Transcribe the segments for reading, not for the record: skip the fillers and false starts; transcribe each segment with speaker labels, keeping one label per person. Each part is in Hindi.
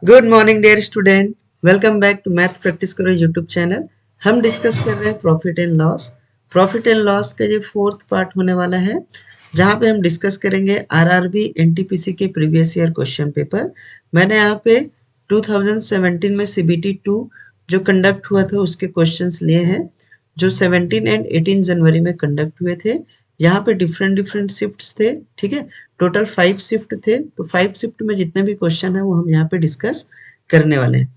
Speaker 1: Good morning dear student, welcome back to math practice करो यूट्यूब चैनल। हम डिस्कस कर रहे हैं profit and loss. Profit and loss का ये फोर्थ पार्ट होने वाला है, जहां पे हम डिस्कस करेंगे आरआरबी एनटीपीसी के प्रीवियस ईयर क्वेश्चन पेपर। मैंने यहाँ पे 2017 में सीबीटी 2 जो कंडक्ट हुआ था उसके क्वेश्चंस लिए हैं, जो 17 एंड 18 जनवरी में कंडक्ट हुए थे। यहाँ पे डिफरेंट डिफरेंट शिफ्ट्स थे, ठीक है। टोटल 5 शिफ्ट थे, तो 5 शिफ्ट में जितने भी क्वेश्चन है वो हम यहाँ पे डिस्कस करने वाले हैं।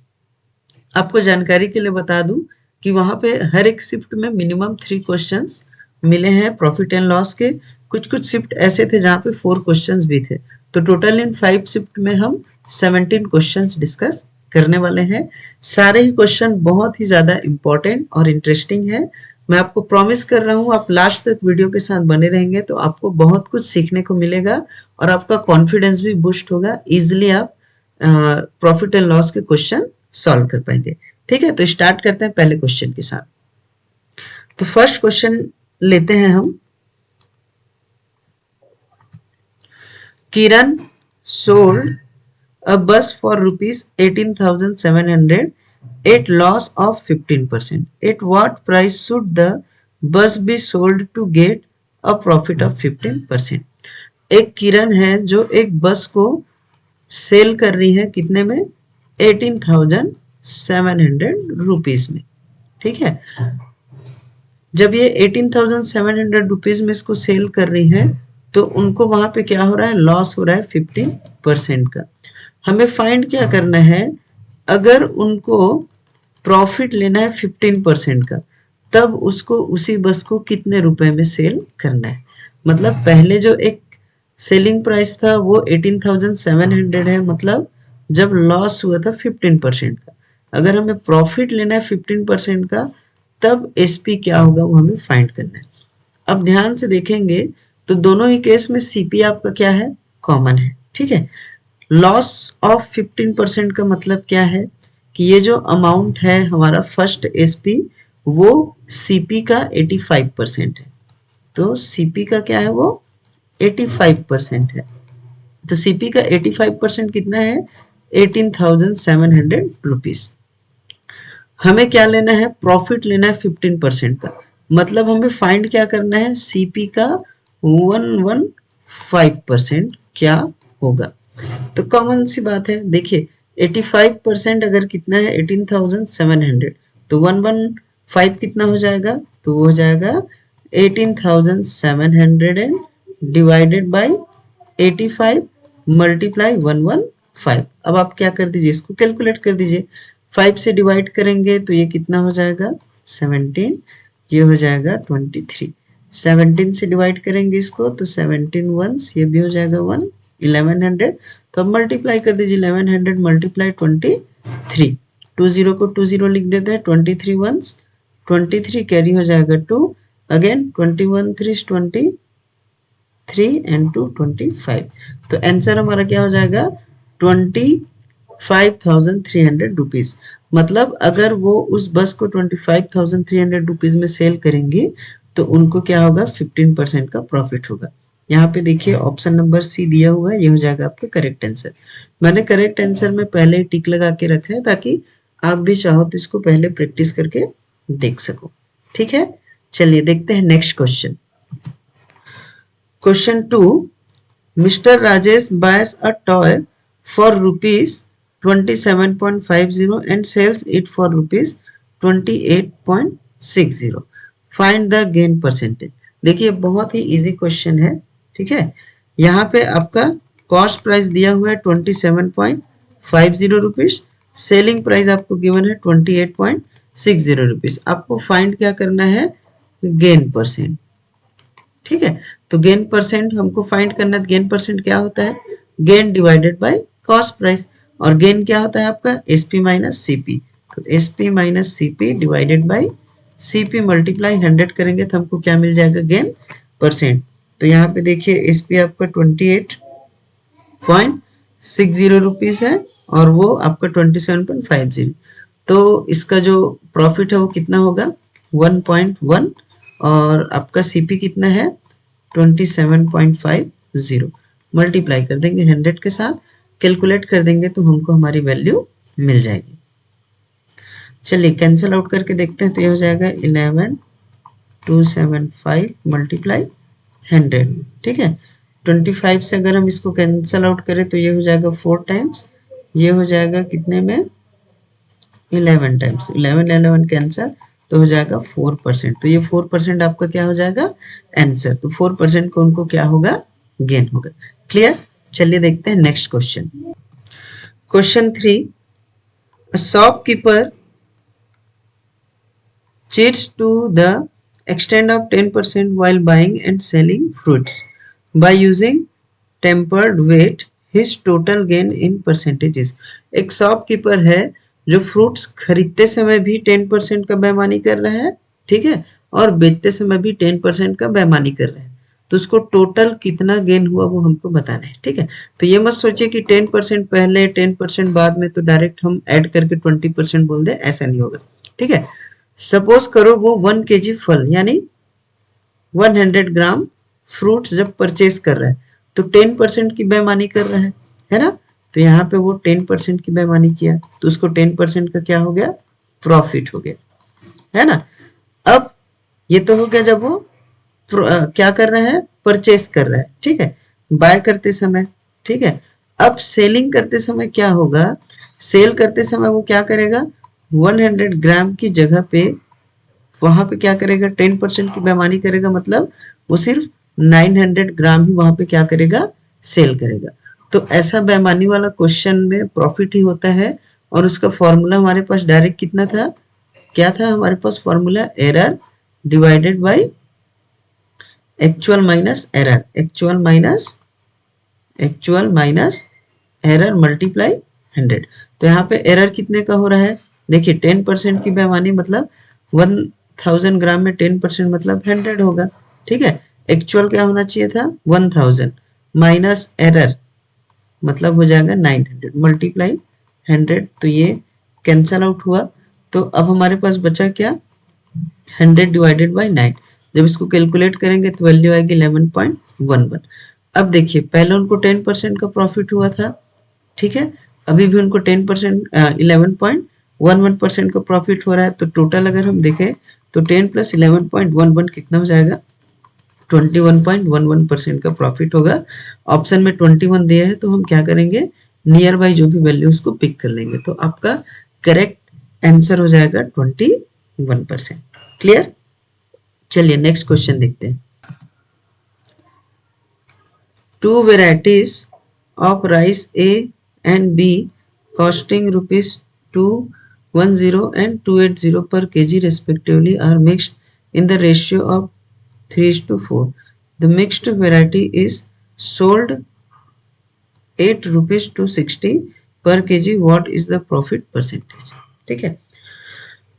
Speaker 1: आपको जानकारी के लिए बता दूं कि वहां पे हर एक शिफ्ट में मिनिमम 3 क्वेश्चंस मिले हैं प्रॉफिट एंड लॉस के। कुछ कुछ शिफ्ट ऐसे थे जहाँ पे 4 क्वेश्चंस भी थे। तो टोटल इन 5 शिफ्ट में हम 17 क्वेश्चंस डिस्कस करने वाले हैं। सारे ही क्वेश्चन बहुत ही ज्यादा इंपॉर्टेंट और इंटरेस्टिंग है। मैं आपको प्रॉमिस कर रहा हूँ, आप लास्ट तक वीडियो के साथ बने रहेंगे तो आपको बहुत कुछ सीखने को मिलेगा और आपका कॉन्फिडेंस भी बूस्ट होगा। इजिली आप प्रॉफिट एंड लॉस के क्वेश्चन सॉल्व कर पाएंगे। ठीक है, तो स्टार्ट करते हैं पहले क्वेश्चन के साथ। तो फर्स्ट क्वेश्चन लेते हैं हम। किरण sold a bus for rupees 18,700 at loss of 15%. At what price should the bus be sold to get a profit of 15%? एक किरण है जो एक बस को सेल कर रही है कितने में? 18,700 रुपीज में। ठीक है, जब ये 18,700 रुपीज में इसको सेल कर रही है तो उनको वहां पे क्या हो रहा है? लॉस हो रहा है 15% का। हमें फाइंड क्या करना है? अगर उनको प्रॉफिट लेना है 15% का, तब उसको उसी बस को कितने रुपए में सेल करना है। मतलब पहले जो एक सेलिंग प्राइस था वो 18,700 है, मतलब जब लॉस हुआ था 15% का। अगर हमें प्रॉफिट लेना है 15% का, तब एसपी क्या होगा वो हमें फाइंड करना है। अब ध्यान से देखेंगे तो दोनों ही केस में सीपी आपका क्या है? कॉमन है। ठीक है, लॉस ऑफ 15% का मतलब क्या है कि ये जो अमाउंट है हमारा फर्स्ट एसपी, वो सीपी का 85% है। तो सीपी का क्या है? वो 85% है। तो सीपी का 85% कितना है? 18,700 रुपीज। हमें क्या लेना है? प्रॉफिट लेना है 15% का। मतलब हमें फाइंड क्या करना है? सीपी का 115% क्या होगा। तो कॉमन सी बात है, देखिए 85% अगर कितना है? 18,700, तो 115 कितना हो जाएगा? तो वो हो जाएगा 18,700 डिवाइडेड बाई 85 मल्टीप्लाई 115। अब आप क्या कर दीजिए, इसको कैलकुलेट कर दीजिए। 5 से डिवाइड करेंगे तो ये कितना हो जाएगा? 17। ये हो जाएगा 23। 17 से डिवाइड करेंगे इसको तो 17 वंस, ये भी हो जाएगा 1, 1100। तो अब मल्टीप्लाई कर दीजिए, 1100 मल्टीप्लाई 23। 20 को 20 लिख देते हैं, 23 वंस 23 कैरी हो जाएगा 2, अगेन 21 3 23 एंड 2 25। तो आंसर हमारा क्या हो जाएगा? 25,300 रुपीज। मतलब अगर वो उस बस को 25,300 रुपीज में सेल करेंगे तो उनको क्या होगा? 15% का प्रॉफिट होगा। यहाँ पे देखिए ऑप्शन नंबर सी दिया हुआ है, ये हो जाएगा आपका करेक्ट आंसर। मैंने करेक्ट आंसर में पहले ही टिक लगा के रखा है ताकि आप भी चाहो तो इसको पहले प्रैक्टिस करके देख सको। ठीक है, चलिए देखते हैं next question. Question 2. Mr. Rajesh buys a toy for rupees 27.50 and sells it for rupees 28.60. Find the gain percentage. देखिए बहुत ही इजी क्वेश्चन है। ठीक है, यहाँ पे आपका कॉस्ट प्राइस दिया हुआ है 27.50 रुपीज, सेलिंग प्राइस आपको गिवन है 28.60 रुपीज। आपको फाइंड क्या करना है? Gain percent. ठीक है, तो गेन परसेंट हमको फाइंड करना है। गेन परसेंट क्या होता है? Gain divided by cost price. और गेन क्या होता है आपका? SP minus CP. तो SP minus CP divided by CP multiply 100 करेंगे तो हमको क्या मिल जाएगा? Gain percent. तो यहाँ पे देखिए एसपी आपका 28.60 रुपीज है और वो आपका 27.50। तो इसका जो प्रॉफिट है वो कितना होगा? 1.1। और आपका सीपी कितना है? 27.50। मल्टीप्लाई कर देंगे 100 के साथ। कैलकुलेट कर देंगे तो हमको हमारी वैल्यू मिल जाएगी। चलिए कैंसिल आउट करके देखते हैं, तो ये हो जाएगा 11275 मल्टीप्लाई 100, ठीक है। 25 से अगर हम इसको कैंसिल आउट करें तो ये हो जाएगा 4 टाइम्स, ये हो जाएगा कितने में 11 टाइम्स, 11 कैंसर, तो हो जाएगा 4%। तो ये 4% आपका क्या हो जाएगा आंसर। तो 4% को उनको क्या होगा गेन होगा। क्लियर। चलिए देखते हैं next question. Question 3, shopkeeper cheats to the extent of 10% while buying and selling fruits by using tempered weight, his total gain in percentages। एक शॉपकीपर है जो फ्रूट्स खरीदते समय भी 10% का बेईमानी कर रहा है, ठीक है, और बेचते समय भी 10% का बेईमानी कर रहा है, तो उसको टोटल कितना गेन हुआ वो हमको बताना है, ठीक है। तो ये मत सोचिए कि 10% पहले 10% बाद में तो डायरेक्ट हम ऐड करके 20% बोल दे, ऐसा नहीं होगा, ठीक है। सपोज करो वो 1 kg फल यानी 100 ग्राम फ्रूट्स जब परचेज कर रहा है तो 10% की बेईमानी कर रहा है ना। तो यहाँ पे वो 10% की बेईमानी किया तो उसको 10% का क्या हो गया प्रॉफिट हो गया, है ना। अब ये तो हो गया जब वो क्या कर रहा है परचेस कर रहा है, ठीक है, बाय करते समय, ठीक है। अब सेलिंग करते समय क्या होगा, सेल करते समय वो क्या करेगा 100 ग्राम की जगह पे वहां पे क्या करेगा 10% की बेईमानी करेगा, मतलब वो सिर्फ 900 ग्राम ही वहां पे क्या करेगा सेल करेगा। तो ऐसा बेईमानी वाला क्वेश्चन में प्रॉफिट ही होता है। और उसका फॉर्मूला हमारे पास डायरेक्ट कितना था, क्या था हमारे पास formula, error divided by actual minus error, actual minus error multiply 100। तो यहाँ पे एरर कितने का हो रहा है, देखिए 10% की बेईमानी मतलब 1000 ग्राम में 10% मतलब 100 होगा, ठीक है। एक्चुअल क्या होना चाहिए था 1000 माइनस एरर मतलब हो जाएगा 900 मल्टीप्लाई 100। तो ये कैंसल आउट हुआ। तो अब हमारे पास बचा क्या 100 डिवाइडेड बाय 9। जब इसको कैलकुलेट करेंगे तो वैल्यू आएगी 11.11। अब देखिए पहले उनको 10% का प्रॉफिट हुआ था, ठीक है, अभी भी उनको 10% 11.11% का प्रॉफिट हो रहा है। तो टोटल अगर हम देखें तो 10 प्लस 11.11 कितना हो जाएगा 21.11% का प्रॉफिट होगा। ऑप्शन में 21 दिया है तो हम क्या करेंगे नियर बाई जो भी वैल्यू उसको पिक कर लेंगे। तो आपका करेक्ट आंसर हो जाएगा 21%। क्लियर। चलिए नेक्स्ट क्वेश्चन देखते हैं। Two varieties of rice A and B costing rupees 210 and 280 per kg respectively are mixed in the ratio of 3:4. The mixed variety is sold 8 rupees 260 per kg. What is the profit percentage? ठीक है,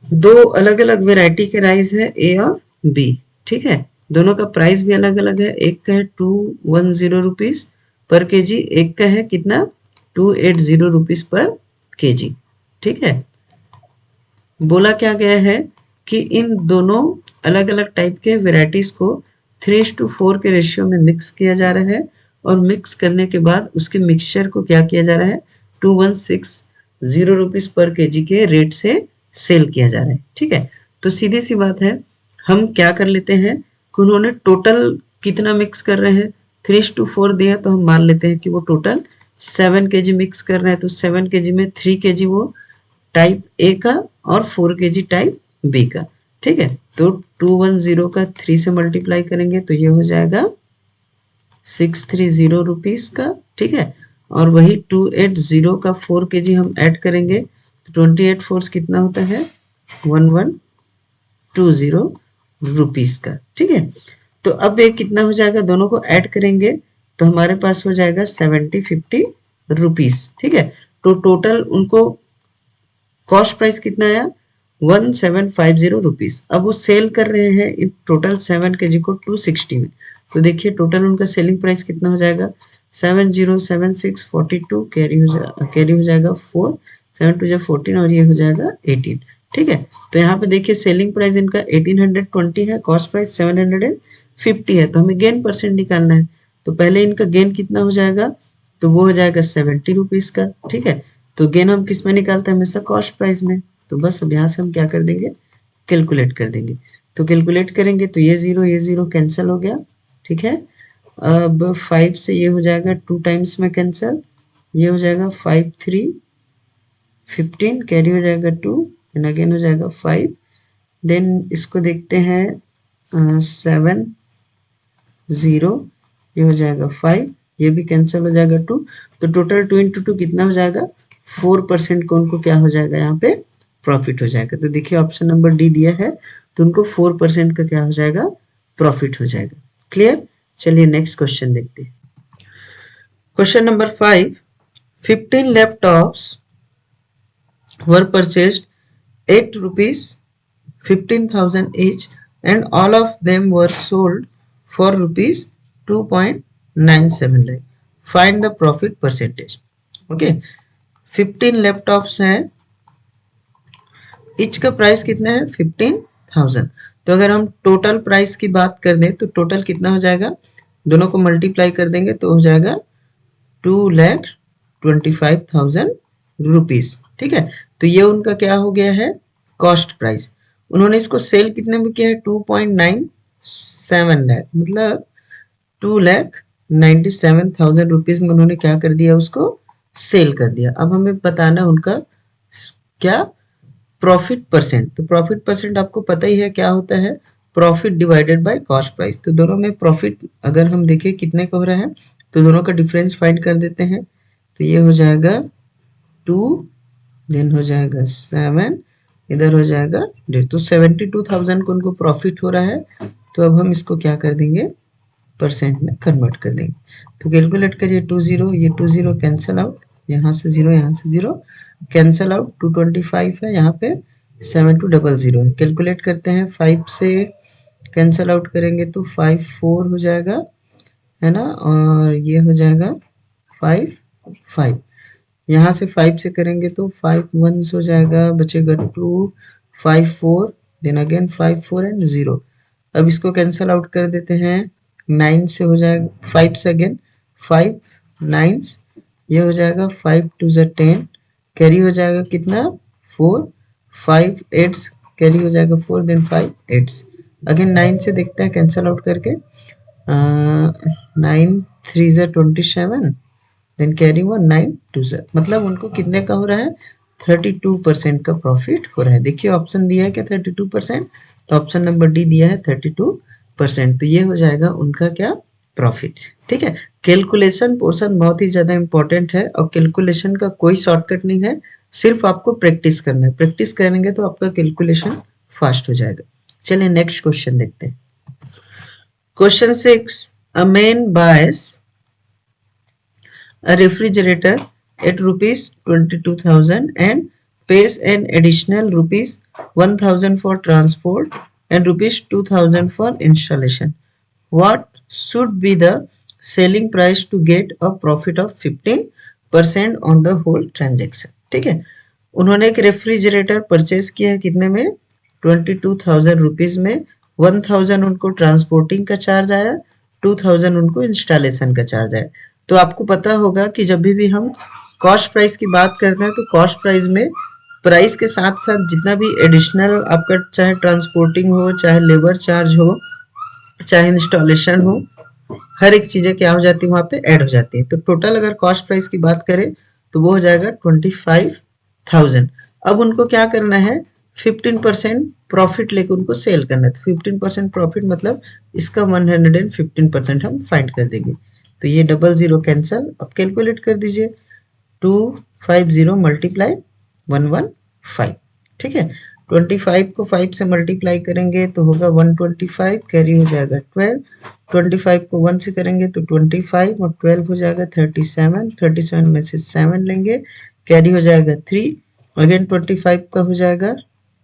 Speaker 1: दो अलग अलग वेराइटी के राइस है ए और बी, ठीक है, दोनों का प्राइस भी अलग अलग है। एक का है 210 रुपीज पर केजी, एक का है कितना 280 रुपीज पर केजी, ठीक है। बोला क्या गया है कि इन दोनों अलग अलग टाइप के वेराइटीज को 3:4 के रेशियो में मिक्स किया जा रहा है और मिक्स करने के बाद उसके मिक्सचर को क्या किया जा रहा है 2160 रुपीज पर केजी के रेट से सेल किया जा रहा है, ठीक है। तो सीधी सी बात है हम क्या कर लेते हैं कि उन्होंने टोटल कितना मिक्स कर रहे हैं 3:4 दिया तो हम मान लेते हैं कि वो टोटल 7 kg मिक्स कर रहे हैं। तो 7 kg में 3 kg वो टाइप ए का और 4 kg टाइप बी का, ठीक है। तो 210 का 3 से मल्टीप्लाई करेंगे तो ये हो जाएगा 630 रुपीज का, ठीक है। और वही 280 का 4 kg हम ऐड करेंगे तो 28 फोर्स कितना होता है 1120 रुपीज का, ठीक है। तो अब ये कितना हो जाएगा दोनों को ऐड करेंगे तो हमारे पास हो जाएगा 7050 रुपीज, ठीक है। तो टोटल उनको कॉस्ट प्राइस कितना आया 1750 रुपीज। अब वो सेल कर रहे हैं इन टोटल 7 kg को 260 में। तो देखिए टोटल उनका सेलिंग प्राइस कितना हो जाएगा 707642 कैरी हो जाएगा 4 7 2 14 और ये हो जाएगा 18, ठीक है। तो यहाँ पे देखिए सेलिंग प्राइस इनका 1820 है, कॉस्ट प्राइस 750 है, तो हमें गेन परसेंट निकालना है। तो पहले इनका गेन कितना हो जाएगा तो वो हो जाएगा 70 रुपीज का। ठीक है, तो गेन हम किस में निकालते हैं, हमेशा कॉस्ट प्राइस में। तो बस अब यहाँ से हम क्या कर देंगे, कैलकुलेट कर देंगे। तो कैलकुलेट करेंगे तो ये जीरो कैंसिल हो गया। ठीक है, अब 5 से ये हो जाएगा 2 टाइम्स में कैंसिल, ये हो जाएगा 5 3 15, कैरी हो जाएगा 2 एंड अगेन हो जाएगा 5। देन इसको देखते हैं 7 0, ये हो जाएगा 5, ये भी कैंसिल हो जाएगा 2। तो टोटल 2 इंटू 2 कितना हो जाएगा, 4% को उनको क्या हो जाएगा यहाँ पे प्रॉफिट हो जाएगा। तो देखिए ऑप्शन नंबर डी दिया है, तो उनको 4% का क्या हो जाएगा, प्रॉफिट हो जाएगा। क्लियर। चलिए नेक्स्ट क्वेश्चन देखते हैं। Question number 5, 15 laptops were purchased at rupees 15,000 each and all of them were sold for rupees 2.97 lakh. Find the profit percentage. Okay, 15 laptops हैं, इच का प्राइस कितना है 15,000। तो अगर हम टोटल प्राइस की बात कर दें तो टोटल कितना हो जाएगा, दोनों को मल्टीप्लाई कर देंगे तो हो जाएगा 2,25,000 रुपीज। ठीक है, तो ये उनका क्या हो गया है, कॉस्ट प्राइस। उन्होंने इसको सेल कितने में किया है, 2.97 लाख, मतलब 2,97,000 रुपीज में उन्होंने क्या कर दिया, उसको सेल कर दिया। अब हमें बताना उनका क्या, प्रॉफिट परसेंट। तो प्रॉफिट परसेंट आपको पता ही है क्या होता है, profit divided by cost price. तो दोनों में प्रॉफिट अगर हम देखें कितने का हो रहा है, तो दोनों का डिफरेंस फाइंड कर देते हैं। तो ये हो जाएगा 2, देन हो जाएगा 7, इधर हो जाएगा 1.5। तो 72,000 को उनको प्रॉफिट हो रहा है। तो अब हम इसको क्या कर देंगे, परसेंट में कन्वर्ट कर देंगे। तो कैलकुलेट करिए, 20, ये 20 कैंसिल आउट, यहाँ से 0 यहाँ से 0 कैंसिल आउट, 225 है यहाँ पे, 7200 है। कैलकुलेट करते हैं, 5 से कैंसिल आउट करेंगे तो 5 4 हो जाएगा, है ना, और ये हो जाएगा 5 5। यहाँ से 5 से करेंगे तो 5 1 हो जाएगा, बचेगा 2 5 4, देन अगेन 5 4 एंड 0। अब इसको कैंसिल आउट कर देते हैं, 9 से हो जाएगा, 5 से अगेन 5 9, ये हो जाएगा 5 2 10, कैरी हो जाएगा कितना 4, 5 8 कैरी हो जाएगा 4, देन 5 8, अगेन 9 से देखते हैं कैंसिल आउट करके, 9 3 27, देन कैरी हुआ 9 2, मतलब उनको कितने का हो रहा है, 32% का प्रॉफिट हो रहा है। देखिए ऑप्शन दिया है क्या 32%, तो ऑप्शन नंबर डी दिया है 32%। तो ये हो जाएगा उनका क्या, प्रॉफिट। ठीक है, कैलकुलेशन पोर्शन बहुत ही ज्यादा इंपॉर्टेंट है और कैलकुलेशन का कोई शॉर्टकट नहीं है, सिर्फ आपको प्रैक्टिस करना है। प्रैक्टिस करेंगे तो आपका कैलकुलेशन फास्ट हो जाएगा। चलिए नेक्स्ट क्वेश्चन देखते हैं। Question 6, a man bias a refrigerator at rupees 22,000 and pays an additional rupees 1,000 for transport and rupees 2,000 for installation. What should be the selling price to get a profit of 15% on the whole transaction? ठीक है, उन्होंने एक रेफ्रिजरेटर परचेज किया है कितने में, 22,000 रुपीज में, 1,000 उनको ट्रांसपोर्टिंग का चार्ज आया, 2,000 उनको इंस्टॉलेशन का चार्ज आया। तो आपको पता होगा कि जब भी हम कॉस्ट प्राइस की बात करते हैं तो कॉस्ट प्राइस में प्राइस के साथ साथ जितना भी एडिशनल आपका चाहे ट्रांसपोर्टिंग हो, चाहे लेबर चार्ज हो, चाहे इंस्टॉलेशन हो, हर एक चीजें क्या हो जाती है वहां पे ऐड हो जाती है। तो टोटल अगर कॉस्ट प्राइस की बात करें तो वो हो जाएगा 25,000। अब उनको क्या करना है, 15% प्रॉफिट लेके उनको सेल करना है। तो 15% प्रॉफिट मतलब इसका 115% हम फाइंड कर देंगे। तो ये 00 कैंसिल, अब कैलकुलेट कर दीजिए, 250 मल्टीप्लाई 115। ठीक है, 25 को 5 से मल्टीप्लाई करेंगे तो होगा 125, कैरी हो जाएगा 12, 25 को 1 से करेंगे तो 25 और 12 हो जाएगा 37, 37 में से 7 लेंगे, कैरी हो जाएगा 3, अगेन 25 का हो जाएगा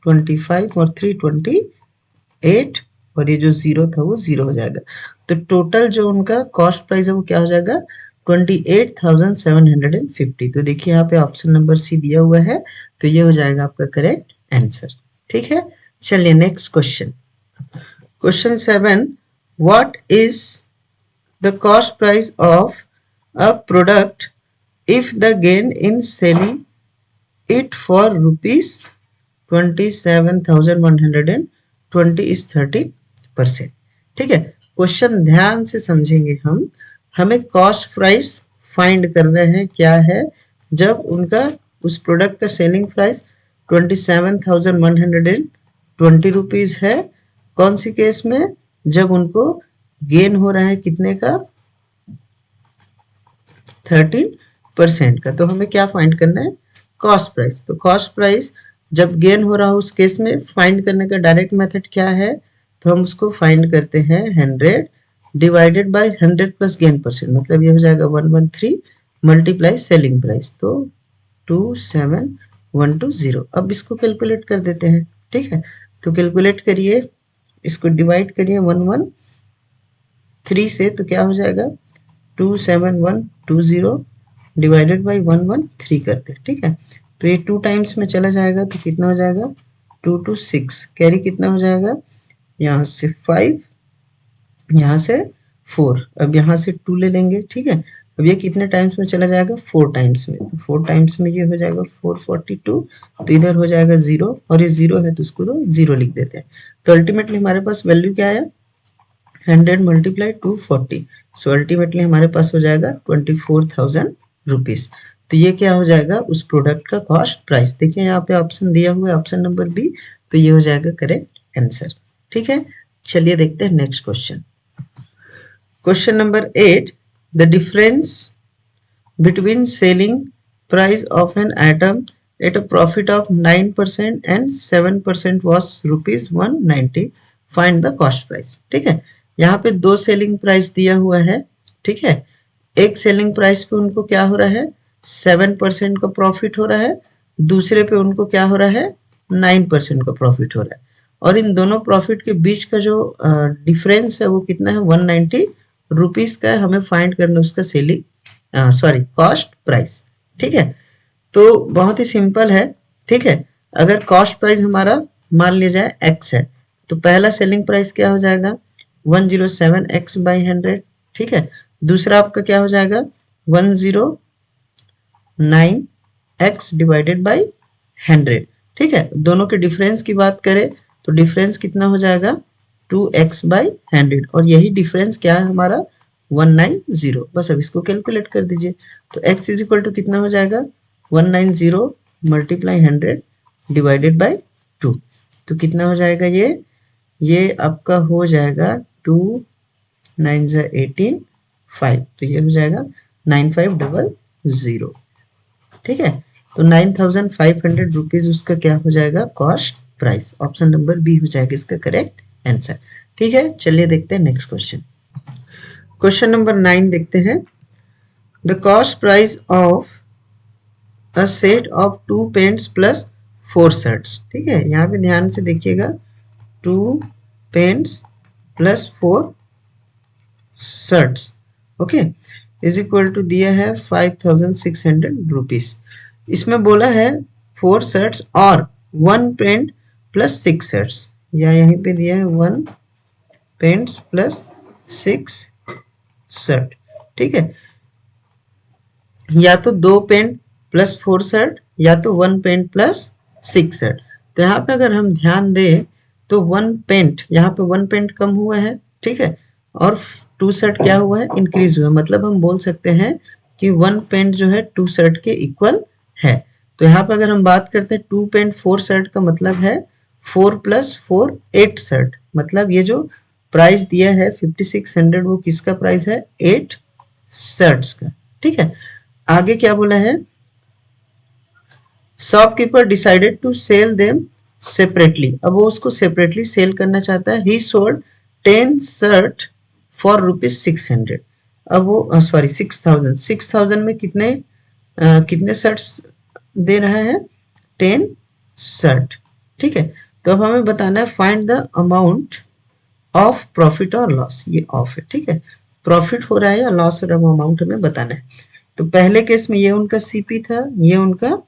Speaker 1: 25 और 3 28, और ये जो 0 था वो 0 हो जाएगा। तो टोटल जो उनका कॉस्ट प्राइस है वो क्या हो जाएगा, 28,750। तो देखिए यहाँ पे ऑप्शन नंबर सी दिया हुआ है, तो ये हो जाएगा आपका करेक्ट आंसर। ठीक है, चलिए next question. Question 7, what is the cost price of a product if the gain in selling it for rupees 27,120 is 30%। ठीक है, क्वेश्चन ध्यान से समझेंगे हम। हमें कॉस्ट प्राइस फाइंड करना है, क्या है, जब उनका उस प्रोडक्ट का सेलिंग प्राइस 27,120 रुपीज है। कौन सी केस में? जब उनको गेन हो रहा है कितने का? 13% का। तो हमें क्या फाइंड करना है? Cost price. तो कॉस्ट प्राइस जब गेन हो रहा हो उस केस में फाइंड करने का डायरेक्ट मेथड क्या है? तो हम उसको फाइंड करते हैं 100 divided by 100 plus gain percent, मतलब ये हो जाएगा 113 मल्टीप्लाई सेलिंग प्राइस, तो 27120। अब इसको कैलकुलेट कर देते हैं। ठीक है, तो कैलकुलेट करिए, इसको डिवाइड करिए 113 से, तो क्या हो जाएगा? 27120 डिवाइडेड बाई 113 करते हैं। ठीक है, तो ये 2 टाइम्स में चला जाएगा, तो कितना हो जाएगा? 2 to 6 कैरी कितना हो जाएगा? यहाँ से 5, यहाँ से 4, अब यहाँ से 2 ले लेंगे। ठीक है, अब ये कितने टाइम्स में चला जाएगा? 4 टाइम्स में। तो 4 टाइम्स में ये हो जाएगा 442, तो इधर हो जाएगा 0, और ये 0 है तो उसको तो 0 लिख देते हैं। तो अल्टीमेटली हमारे पास वैल्यू क्या आया? 100 मल्टीप्लाई 240, सो अल्टीमेटली हमारे पास हो जाएगा 24,000 रुपीज। तो ये क्या हो जाएगा? उस प्रोडक्ट का कॉस्ट प्राइस। देखिए यहाँ पे ऑप्शन दिया हुआ है, ऑप्शन नंबर बी, तो ये हो जाएगा करेक्ट आंसर। ठीक है, चलिए देखते हैं next question. Question number 8, the difference between selling price of an item at a profit of 9% and 7% was rupees 190, find the cost price. ठीक है, यहाँ पे दो सेलिंग प्राइस दिया हुआ है। ठीक है, एक सेलिंग प्राइस पे उनको क्या हो रहा है? 7% का प्रॉफिट हो रहा है, दूसरे पे उनको क्या हो रहा है? 9% का प्रॉफिट हो रहा है, और इन दोनों प्रॉफिट के बीच का जो डिफरेंस है वो कितना है? 190 रुपीज का है। हमें फाइंड करना उसका सेलिंग कॉस्ट प्राइस। ठीक है, तो बहुत ही सिंपल है। ठीक है, अगर कॉस्ट प्राइस हमारा मान लिया जाए x है, तो पहला सेलिंग प्राइस क्या हो जाएगा? 107x by 100। ठीक है, दूसरा आपका क्या हो जाएगा? 109x divided by 100। ठीक है, दोनों के डिफरेंस की बात करें तो डिफरेंस कितना हो जाएगा? 2x बाई 100, और यही डिफरेंस क्या है हमारा? 190। बस अब इसको कैलकुलेट कर दीजिए, तो x इज इक्वल टू कितना हो जाएगा? 190 मल्टीप्लाई 100 डिवाइडेड बाई 2, तो कितना हो जाएगा? ये आपका हो जाएगा 2 9 18 5, तो ये हो जाएगा 9500। ठीक है, तो 9500 रुपीज उसका क्या हो जाएगा? Cost price. Option number B हो जाएगा इसका करेक्ट आंसर। ठीक है, चलिए देखते हैं नेक्स्ट क्वेश्चन। क्वेश्चन नंबर 9 देखते हैं। The cost price of a set of 2 pants plus 4 shirts. ठीक है, यहाँ पे ध्यान से देखिएगा, 2 pants plus 4 shirts, okay, is equal to दिया है 5600 रुपीज। इसमें बोला है 4 शर्ट्स और 1 पेंट प्लस 6 शर्ट्स, या यहीं पे दिया है 1 पेंट्स प्लस 6 शर्ट। ठीक है, या तो 2 पेंट प्लस 4 शर्ट, या तो 1 पेंट प्लस 6 शर्ट। तो यहाँ पे अगर हम ध्यान दें तो 1 पेंट, यहाँ पे 1 पेंट कम हुआ है। ठीक है, और 2 शर्ट क्या हुआ है? इंक्रीज हुआ है। मतलब हम बोल सकते हैं कि 1 पेंट जो है 2 शर्ट के इक्वल है। तो यहाँ पे अगर हम बात करते हैं 2 पेंट 4 शर्ट का मतलब है 4 प्लस 4 8 शर्ट, मतलब ये जो प्राइस दिया है 5600 वो किसका प्राइस है? 8 शर्ट्स का। ठीक है, आगे क्या बोला है? Shopkeeper decided to sell them separately. अब वो उसको सेपरेटली सेल करना चाहता है। He sold 10 shirt for rupees 600। अब वो 6000 में कितने शर्ट्स दे रहा है? 10 शर्ट। ठीक है, तो अब हमें बताना है find the amount of profit और लॉस। ये ऑफ है। ठीक है, प्रॉफिट हो रहा है या लॉस हो रहा है वो अमाउंट हमें बताना है। तो पहले केस में ये उनका सीपी था, ये उनका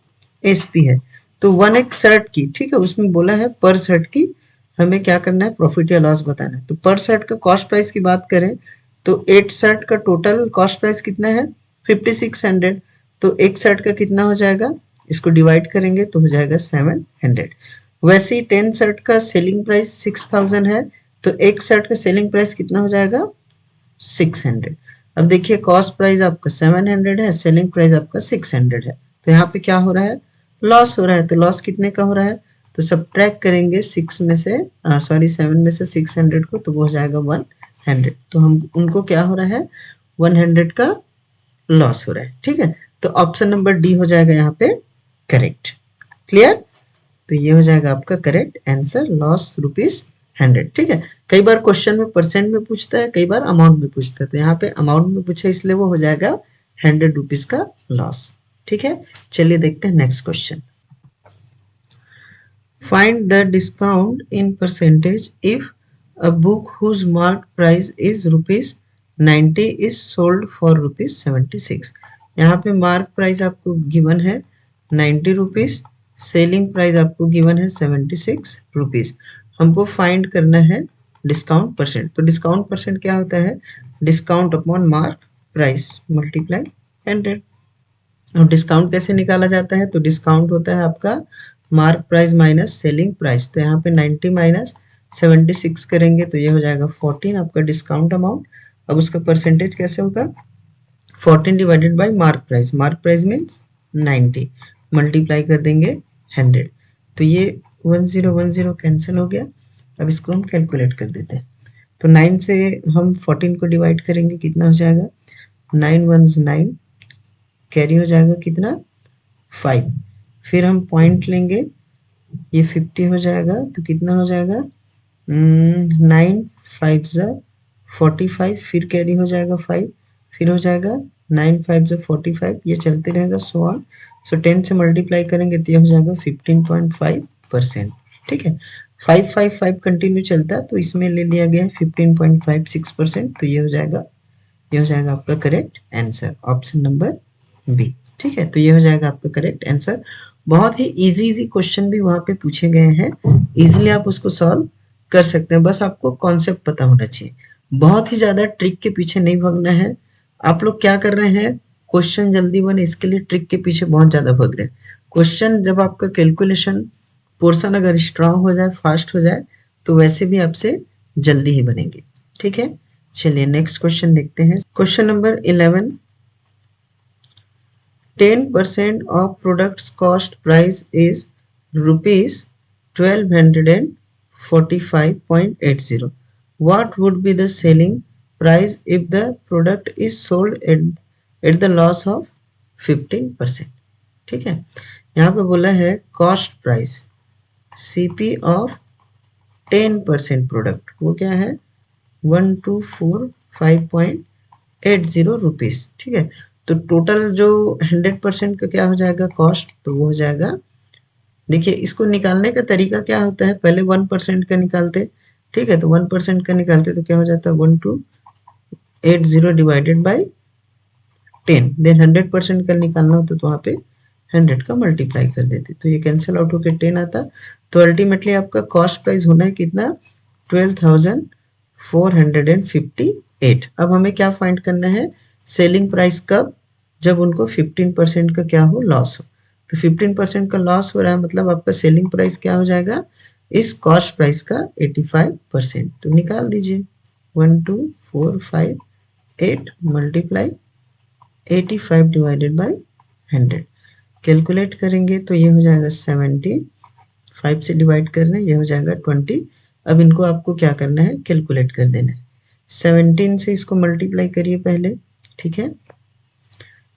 Speaker 1: एसपी है। तो 1 एक शर्ट की, ठीक है, उसमें बोला है पर शर्ट की हमें क्या करना है? प्रॉफिट या लॉस बताना है। तो पर शर्ट का कॉस्ट प्राइस की बात करें तो 8 शर्ट का टोटल कॉस्ट प्राइस कितना है? 5600, तो एक शर्ट का कितना हो जाएगा, इसको डिवाइड करेंगे तो हो जाएगा 700। वैसे ही 10 शर्ट का सेलिंग प्राइस 6000 है, तो एक शर्ट का सेलिंग प्राइस कितना हो जाएगा 600। अब देखिए कॉस्ट प्राइस आपका 700 है, सेलिंग प्राइस आपका 600 है, तो यहाँ पे क्या हो रहा है, लॉस हो रहा है। तो लॉस कितने का हो रहा है, तो सब्ट्रैक्ट करेंगे 6 में से 7 में से 600 को, तो वो हो जाएगा 100। तो हम उनको क्या हो रहा है, 100 का लॉस हो रहा है। ठीक है, तो ऑप्शन नंबर डी हो जाएगा यहाँ पे करेक्ट। क्लियर, तो ये हो जाएगा आपका करेक्ट आंसर, लॉस ₹100। ठीक है, कई बार क्वेश्चन में परसेंट में पूछता है, कई बार अमाउंट में पूछता है, तो यहाँ पे अमाउंट में पूछा इसलिए वो हो जाएगा ₹100 का लॉस। ठीक है, चलिए देखते हैं next question. Find the discount in percentage if a book whose mark price is ₹90 is sold for ₹76। यहाँ पे मार्क प्राइस आपको गिवन है ₹90, सेलिंग प्राइस आपको गिवन है ₹76। हमको फाइंड करना है डिस्काउंट परसेंट। तो डिस्काउंट परसेंट क्या होता है, discount upon mark price multiply 100। और डिस्काउंट कैसे निकाला जाता है, तो डिस्काउंट होता है आपका mark price minus selling price. तो यहाँ पे 90 माइनस 76 करेंगे तो ये हो जाएगा 14 आपका डिस्काउंट अमाउंट। अब उसका परसेंटेज कैसे होगा, 14 divided by mark price means 90 multiply कर देंगे 100। तो ये 1010 कैंसिल हो गया। अब इसको हम कैलकुलेट कर देते हैं। तो 9 से हम 14 को डिवाइड करेंगे, कितना हो जाएगा 9 1 9, कैरी हो जाएगा कितना 5। फिर हम पॉइंट लेंगे, ये 50 हो जाएगा, तो कितना हो जाएगा 9 5 45, फिर कैरी हो जाएगा 5, फिर हो जाएगा 9 5 45, ये चलते रहेगा सो ऑन। सो 10 से मल्टीप्लाई करेंगे तो ये हो जाएगा 15.5%। ठीक है, 555 कंटिन्यू चलता है, तो इसमें ले लिया गया 15.56%, तो ये हो जाएगा आपका correct answer, option number B. ठीक है, तो ये हो जाएगा आपका करेक्ट आंसर। बहुत ही इजी क्वेश्चन भी वहां पे पूछे गए हैं, इजीली आप उसको सॉल्व कर सकते हैं, बस आपको कॉन्सेप्ट पता होना चाहिए। बहुत ही ज्यादा ट्रिक के पीछे नहीं भागना है। आप लोग क्या कर रहे हैं, क्वेश्चन जल्दी बने इसके लिए ट्रिक के पीछे बहुत ज्यादा भाग रहे हैं। क्वेश्चन जब आपका कैलकुलेशन पोर्शन अगर स्ट्रांग हो जाए, फास्ट हो जाए, तो वैसे भी आपसे जल्दी ही बनेंगे। ठीक है, चलिए नेक्स्ट क्वेश्चन देखते हैं। Question number 11, 10% of product's cost price is ₹1245.80. What would be the selling price if the product is sold at the loss of 15%? ठीक है, यहाँ पे बोला है cost price CP of 10% product, वो क्या है 1245.80 रुपीज। ठीक है, तो टोटल जो 100% का क्या हो जाएगा कॉस्ट, तो वो हो जाएगा, देखिए इसको निकालने का तरीका क्या होता है, पहले 1% का निकालते। ठीक है, तो 1% का निकालते तो क्या हो जाता है 1280 डिवाइडेड बाई 10, देन 100% का निकालना होता तो वहाँ पे 100 का मल्टीप्लाई कर देते, तो ये कैंसिल आउट होकर 10 आता। तो अल्टीमेटली आपका कॉस्ट प्राइस होना है कितना 12,458। अब हमें क्या फाइंड करना है, सेलिंग प्राइस कब, जब उनको 15% का क्या हो लॉस हो। तो 15% का लॉस हो रहा है, मतलब आपका सेलिंग प्राइस क्या हो जाएगा इस कॉस्ट प्राइस का 85%। तो निकाल दीजिए 12,458 मल्टीप्लाई 85 डिवाइडेड बाई 100, कैलकुलेट करेंगे तो ये हो जाएगा 70, 5 से डिवाइड कर रहे हैं, ये हो जाएगा 20। अब इनको आपको क्या करना है, कैलकुलेट कर देना है। 17 से इसको मल्टीप्लाई करिए पहले। ठीक है,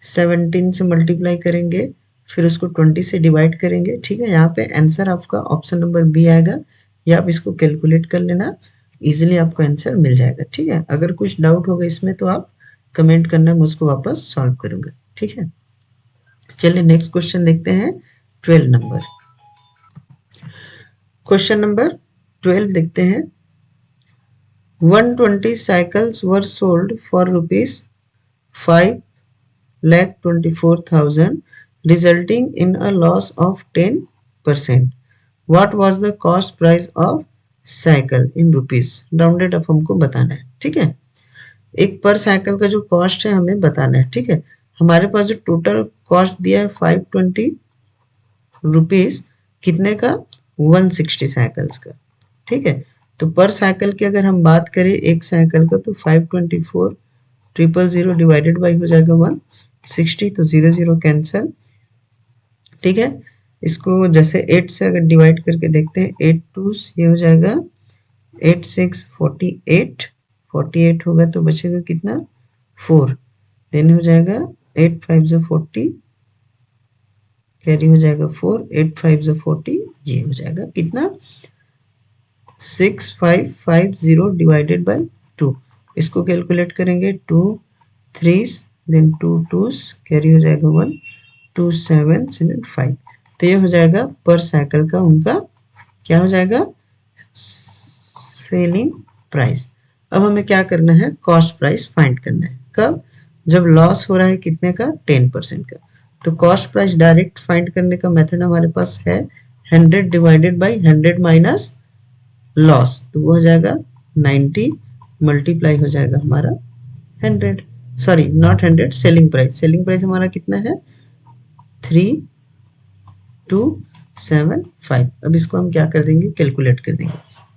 Speaker 1: 17 से मल्टीप्लाई करेंगे, फिर उसको 20 से डिवाइड करेंगे। ठीक है, यहाँ पे आंसर आपका ऑप्शन नंबर बी आएगा, या आप इसको कैलकुलेट कर लेना, इजीली आपको आंसर मिल जाएगा। ठीक है, अगर कुछ डाउट होगा इसमें तो आप कमेंट करना, मैं उसको वापस सॉल्व करूंगा। ठीक है, चलिए नेक्स्ट क्वेश्चन देखते हैं 12 नंबर। क्वेश्चन नंबर 12 देखते हैं। 120 cycles were sold for ₹5,24,000 resulting in a loss of 10%. What was the cost price of cycle in rupees? Rounded up हमको बताना है। ठीक है, एक पर साइकिल का जो कॉस्ट है हमें बताना है। ठीक है, हमारे पास जो टोटल कॉस्ट दिया है 520 रुपीज कितने का, 160 साइकिल्स का। ठीक है, तो पर साइकिल की अगर हम बात करें एक साइकिल का, तो 524,000 डिवाइडेड बाई हो जाएगा 160, तो 0 कैंसिल। ठीक है, इसको जैसे 8 से अगर डिवाइड करके देखते हैं, 8 टू ये हो जाएगा 8 6 48, 48 होगा तो बचेगा कितना 4, देन हो जाएगा 8 5 जो 40, कैरी हो जाएगा 4, 8 5 जो 40, ये हो जाएगा कितना 6550 डिवाइडेड बाई 2। इसको कैलकुलेट करेंगे, 2 3 देन 2 2s, कैरी हो जाएगा 1, 2 7 7 5। तो ये हो जाएगा पर साइकिल का उनका क्या हो जाएगा, सेलिंग प्राइस। अब हमें क्या करना है, कॉस्ट प्राइस फाइंड करना है। कब, जब लॉस हो रहा है कितने का, 10% का। तो कॉस्ट प्राइस डायरेक्ट फाइंड करने का मेथड हमारे पास है 100 डिवाइडेड बाई 100 माइनस लॉस, तो वो हो जाएगा 90 मल्टीप्लाई हो जाएगा हमारा 100, sorry not 100, selling price. Selling price हमारा कितना है 3275। अब इसको हम क्या कर देंगे, कैलकुलेट कर देंगे,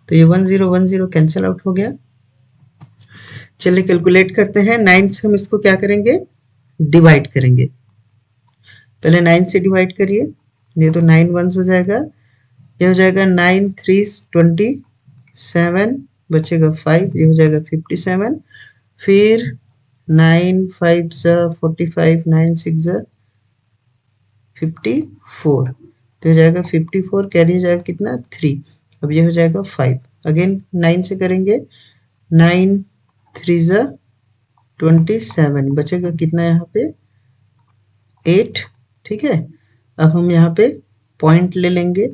Speaker 1: तो ये 1010 कैंसिल आउट हो गया। चलिए कैलकुलेट करते हैं, 9 से हम इसको क्या करेंगे, डिवाइड करेंगे। पहले 9 से डिवाइड करिए, ये तो 9 1 हो जाएगा, ये हो जाएगा 9 3 27, बचेगा 5, ये हो जाएगा 57, फिर 9 5 45, 9 6 54, तो हो जाएगा 54, कैरी हो जाएगा कितना 3, अब ये हो जाएगा 5, अगेन 9 से करेंगे, 9 3 27, बचेगा कितना यहाँ पे 8। ठीक है, अब हम यहाँ पे पॉइंट ले लेंगे,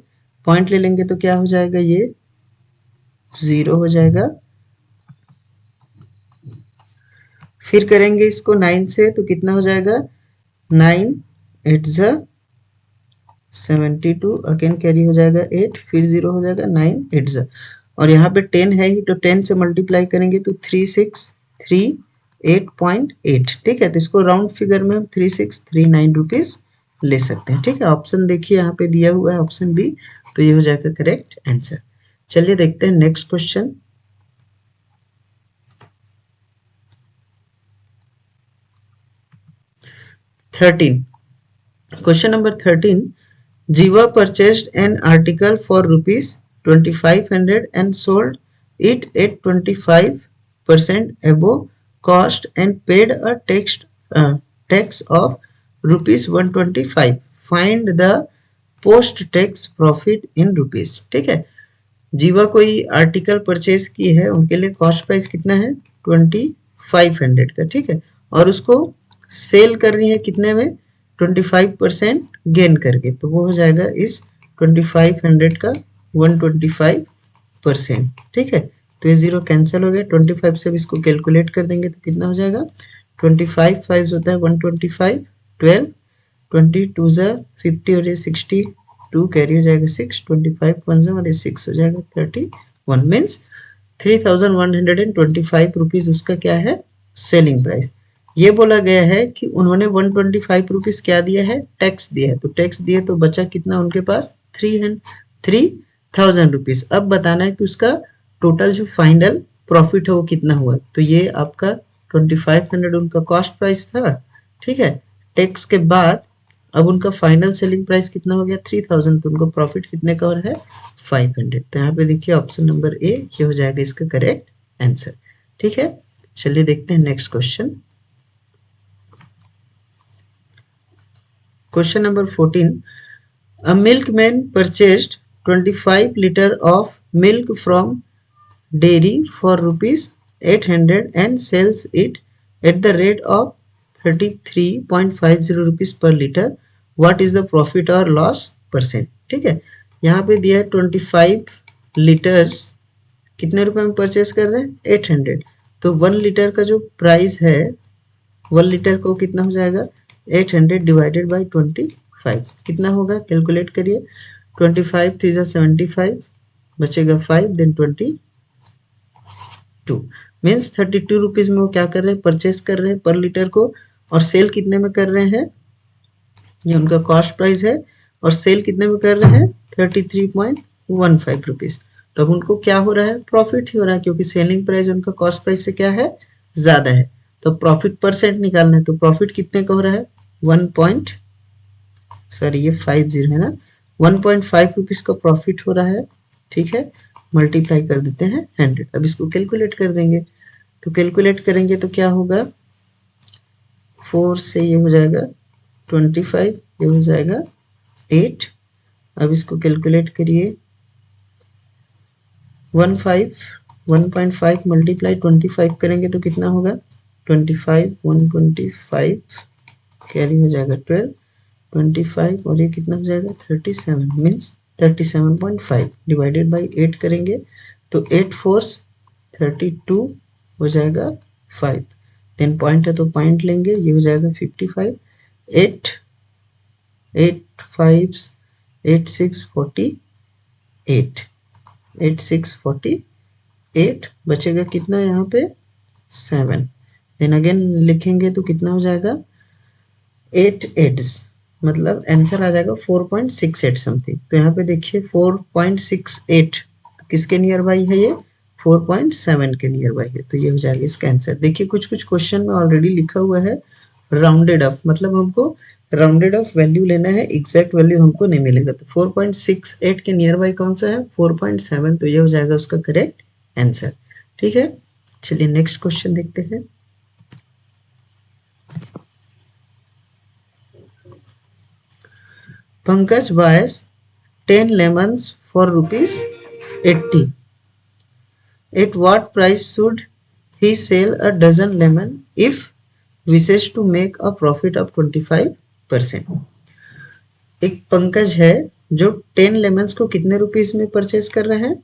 Speaker 1: पॉइंट ले लेंगे तो क्या हो जाएगा, ये 0 हो जाएगा। फिर करेंगे इसको 9 से, तो कितना हो जाएगा 9 8 72, अगेन कैरी हो जाएगा 8, फिर 0 हो जाएगा 9 8, और यहाँ पे 10 है ही, तो 10 से मल्टीप्लाई करेंगे तो 3638.8। ठीक है, तो इसको राउंड फिगर में हम 3639 रुपीज ले सकते हैं। ठीक है, ऑप्शन देखिए यहाँ पे दिया हुआ है ऑप्शन बी, तो ये हो जाएगा करेक्ट आंसर। चलिए देखते हैं next question. Question number 13. Jiva purchased an article for rupees 2500 and sold it at 25% above cost and paid a tax of rupees 125. Find the post tax profit in rupees. ठीक है, जीवा कोई आर्टिकल परचेज की है, उनके लिए कॉस्ट प्राइस कितना है 2500 का। ठीक है, और उसको सेल कर रही है कितने में, 25% गेन करके, तो वो हो जाएगा इस 2500 का 125%। ठीक है, तो ये 0 कैंसिल हो गया, 25 से इसको कैलकुलेट कर देंगे तो कितना हो जाएगा, 25 5 होता है 125, 12 22 50 और ये 62, कैरी हो जाएगा 6, 25 1 और ये 6 हो जाएगा 31, मीन्स 3125 रुपीज उसका क्या है, सेलिंग प्राइस। ये बोला गया है कि उन्होंने 125 रुपीज क्या दिया है, टैक्स दिया है, तो टैक्स दिए तो बचा कितना उनके पास 3000 रुपीज। अब बताना है कि उसका टोटल जो फाइनल प्रॉफिट है वो कितना हुआ, तो ये आपका 2500 उनका कॉस्ट प्राइस था। ठीक है, टैक्स के बाद अब उनका फाइनल सेलिंग प्राइस कितना हो गया 3000, तो उनको प्रॉफिट कितने का और है 500। तो यहाँ पे देखिए ऑप्शन नंबर ए ये हो जाएगा इसका करेक्ट आंसर। ठीक है, चलिए देखते हैं next question. Question number 14. A milkman purchased 25 liter of milk from dairy for rupees 800 and sells it at the rate of 33.50 rupees per liter. What is the profit or loss percent? ठीक है, यहाँ पे दिया है 25 लीटर्स कितने रुपए में परचेस कर रहे हैं 800, तो 1 लीटर का जो प्राइस है 1 लीटर को कितना हो जाएगा 800 डिवाइडेड बाई 25, कितना होगा कैलकुलेट करिए, 25 3 75, बचेगा 5, देन 22, मीन्स 32 रुपीज में वो क्या कर रहे हैं परचेस कर रहे हैं पर लीटर को, और सेल कितने में कर रहे हैं, ये उनका कॉस्ट प्राइस है, और सेल कितने में कर रहे हैं 33.15 रुपीज। तो अब उनको क्या हो रहा है, प्रॉफिट ही हो रहा है, क्योंकि सेलिंग प्राइस उनका कॉस्ट प्राइस से क्या है, ज्यादा है। तो प्रॉफिट परसेंट निकालना है, तो प्रॉफिट कितने का हो रहा है, 50 है ना, 1.5 रुपीज का प्रॉफिट हो रहा है। ठीक है, मल्टीप्लाई कर देते हैं 100। अब इसको कैलकुलेट कर देंगे, तो कैलकुलेट करेंगे तो क्या होगा, 4 से ये हो जाएगा 25, ये हो जाएगा 8। अब इसको कैलकुलेट करिए, 1.5 मल्टीप्लाई 25 करेंगे तो कितना होगा, 25, 125 कैरी हो जाएगा 12, 25 और ये कितना हो जाएगा 37, मीन्स 37.5 डिवाइडेड बाई 8 करेंगे तो 8 फोर्स 32 हो जाएगा 5। देन पॉइंट है तो पॉइंट लेंगे, ये हो जाएगा 55, 8 8 5 8 6 48, 8 6 48 बचेगा कितना यहाँ पे 7। देन अगेन लिखेंगे तो कितना हो जाएगा 8 8, मतलब आंसर आ जाएगा 4.68 समथिंग। तो यहाँ पे देखिए 4.68 किसके नियर बाई है, ये 4.7 के नियर बाई है, तो ये हो जाएगा इसका आंसर। देखिए कुछ कुछ क्वेश्चन में ऑलरेडी लिखा हुआ है राउंडेड ऑफ, मतलब हमको राउंडेड ऑफ वैल्यू लेना है, एग्जैक्ट वैल्यू हमको नहीं मिलेगा। तो 4.68 के नियर बाई कौन सा है, 4.7, तो ये हो जाएगा उसका करेक्ट आंसर। ठीक है, चलिए नेक्स्ट क्वेश्चन देखते हैं। Pankaj buys 10 lemons for ₹80. At what price should he sell a dozen lemon if wishes to make a profit of 25%? एक पंकज है जो 10 लेमन्स को कितने रुपीस में परचेज कर रहे हैं,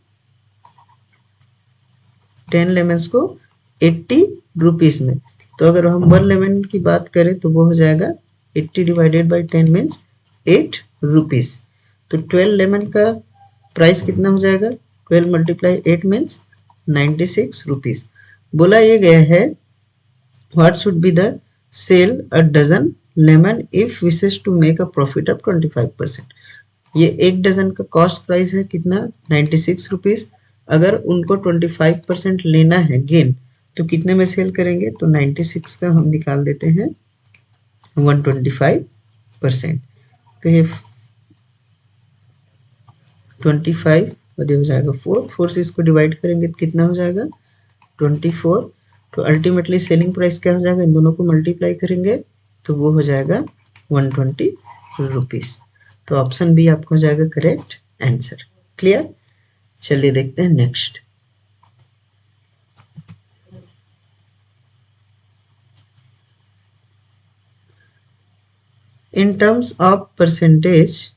Speaker 1: 10 लेमन्स को 80 रुपीस में। तो अगर हम 1 लेमन की बात करें तो वो हो जाएगा 80 डिवाइडेड बाई 10 मीन्स 8 रुपीस। तो 12 लेमन का प्राइस कितना हो जाएगा, 12 मल्टीप्लाई 8 मीन्स 96 रुपीस। बोला ये गया है what should be the sell a dozen lemon if wishes to make a profit of 25%। ये एक डजन का कॉस्ट प्राइस है कितना 96 रुपीस। अगर उनको 25% लेना है गेन तो कितने में सेल करेंगे, तो 96 का हम निकाल देते हैं 125%। तो ये 25 और ये हो जाएगा 4 से इसको डिवाइड करेंगे तो कितना हो जाएगा 24। तो अल्टीमेटली सेलिंग प्राइस क्या हो जाएगा, इन दोनों को मल्टीप्लाई करेंगे तो वो हो जाएगा 120 रुपीस। तो ऑप्शन बी आपका हो जाएगा करेक्ट आंसर। क्लियर, चलिए देखते हैं next. In terms of percentage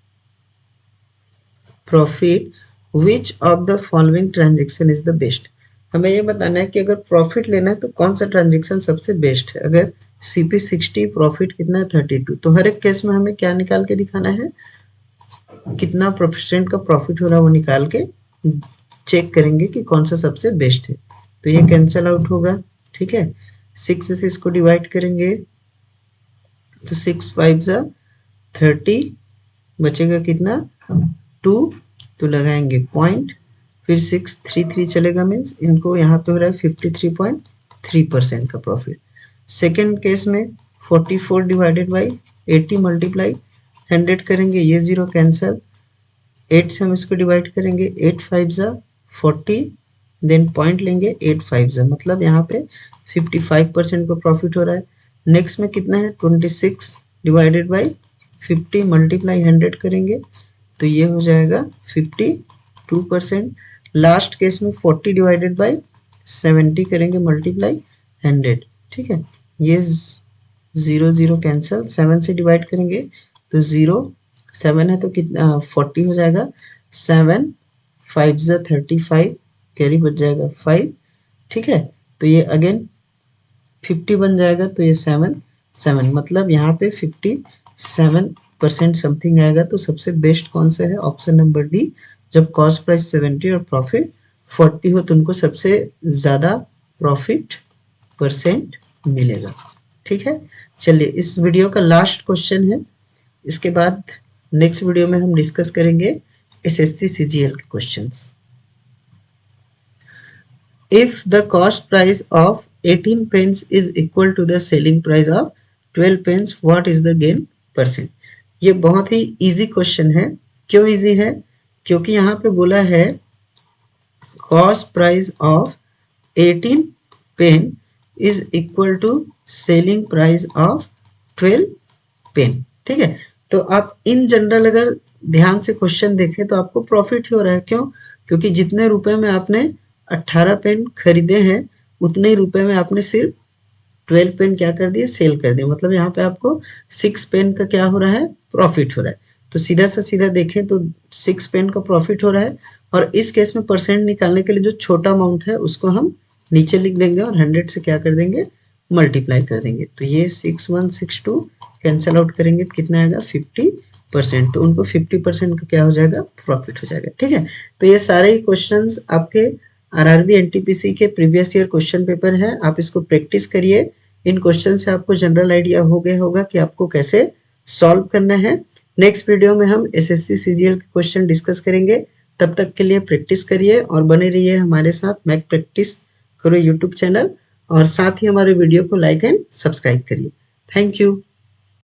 Speaker 1: profit which of the following transaction is the best. हमें ये बताना है कि अगर प्रॉफिट लेना है तो कौन सा ट्रांजेक्शन सबसे बेस्ट है। अगर CP 60 प्रॉफिट कितना है 32, तो हर एक केस में हमें क्या निकाल के दिखाना है, कितना परसेंट का प्रॉफिट हो रहा है वो निकाल के चेक करेंगे कि कौन सा सबसे बेस्ट है। तो ये कैंसल आउट होगा। ठीक है, 6 से इसको डिवाइड करेंगे तो 6 5 जा 30, बचेगा कितना 2, तो लगाएंगे पॉइंट, फिर 6 3 3 चलेगा, मीन्स इनको यहाँ पे हो रहा है 53.3% का प्रॉफिट। सेकेंड केस में 44 डिवाइडेड बाई 80 मल्टीप्लाई 100 करेंगे, ये 0 कैंसल, 8 से हम इसको डिवाइड करेंगे, 8 5 जा 40, देन पॉइंट लेंगे 8 5 जा, मतलब यहाँ पे 55% का प्रॉफिट हो रहा है। नेक्स्ट में कितना है 26 डिवाइडेड बाई 50 मल्टीप्लाई 100 करेंगे तो ये हो जाएगा 52%। लास्ट केस में 40 डिवाइडेड बाई 70 करेंगे मल्टीप्लाई 100। ठीक है, ये 0 0 कैंसल, 7 से डिवाइड करेंगे तो 0, 7 है तो कितना 40 हो जाएगा, 7 5 जा 35, कैरी बच जाएगा 5। ठीक है, तो ये अगेन 50 बन जाएगा, तो ये 7 7, मतलब यहाँ पे 57% समथिंग आएगा। तो सबसे बेस्ट कौन सा है, ऑप्शन नंबर डी। जब कॉस्ट प्राइस 70 और प्रॉफिट 40 हो तो उनको सबसे ज्यादा प्रॉफिट परसेंट मिलेगा। ठीक है, चलिए इस वीडियो का लास्ट क्वेश्चन है, इसके बाद नेक्स्ट वीडियो में हम डिस्कस करेंगे एसएससी सीजीएल के questions. If the cost price of 18 pence is equal to the selling price of 12 pence, what is the gain percent? ये बहुत ही इजी क्वेश्चन है। क्यों इजी है? क्योंकि यहाँ पे बोला है cost price of 18 pen is equal to selling price of 12 pen. ठीक है, तो आप इन जनरल अगर ध्यान से क्वेश्चन देखें तो आपको प्रॉफिट ही हो रहा है। क्यों? क्योंकि जितने रुपए में आपने 18 पेन खरीदे हैं उतने ही रुपए में आपने सिर्फ 12 पेन क्या कर दिए, सेल कर दिए। मतलब यहाँ पे आपको 6 पेन का क्या हो रहा है, प्रॉफिट हो रहा है। तो सीधा से सीधा देखें तो 6 पेन का प्रॉफिट हो रहा है। और इस केस में परसेंट निकालने के लिए जो छोटा अमाउंट है उसको हम नीचे लिख देंगे और 100 से क्या कर देंगे, मल्टीप्लाई कर देंगे। तो ये 6162 कैंसिल आउट करेंगे तो कितना आएगा, 50%। तो उनको 50% का क्या हो जाएगा, प्रॉफिट हो जाएगा। ठीक है, तो ये सारे ही क्वेश्चंस आपके आरआरबी एनटीपीसी के प्रीवियस ईयर क्वेश्चन पेपर है। आप इसको प्रैक्टिस करिए। इन क्वेश्चन से आपको जनरल आइडिया हो गया होगा कि आपको कैसे सॉल्व करना है। नेक्स्ट वीडियो में हम एसएससी सीजीएल के क्वेश्चन डिस्कस करेंगे। तब तक के लिए प्रैक्टिस करिए और बने रहिए हमारे साथ मैथ प्रैक्टिस करो यूट्यूब चैनल, और साथ ही हमारे वीडियो को लाइक एंड सब्सक्राइब करिए। Thank you.